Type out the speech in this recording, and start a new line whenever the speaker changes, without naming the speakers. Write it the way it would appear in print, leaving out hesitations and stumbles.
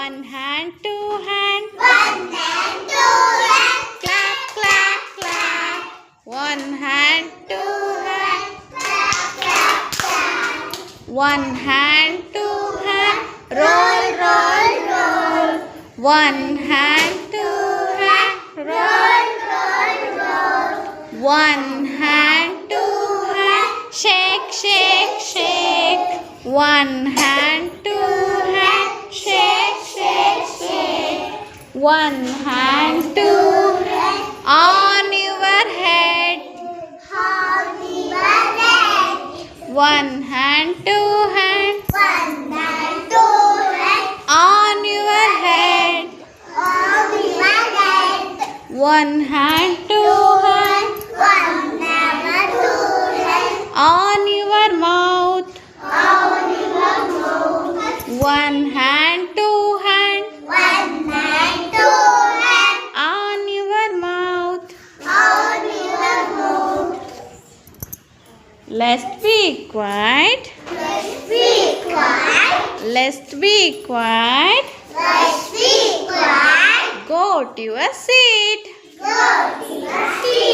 One hand, two hand.
One hand, two hand.
Clap, clap, clap. One hand, two hand.
Clap, clap, clap.
One hand, two hand. Roll, roll, roll. One hand, two hand. Roll.
Roll, roll.
One hand, two hand. Shake, shake, shake. One hand, two hand. Shake, shake, shake. One hand, two hand. On your head.
Happy birthday.
One hand, two hand.
One hand, two hand.
On your head.
Happy birthday.
One hand, two hand.
One hand, two hand.
On your mouth.
On your mouth.
One hand, two hand.
One hand, two hand.
On your mouth.
On your mouth.
Let's be quiet.
Let's be quiet.
Let's be quiet.
Let's be quiet.
Go to your seat.
Go to your seat.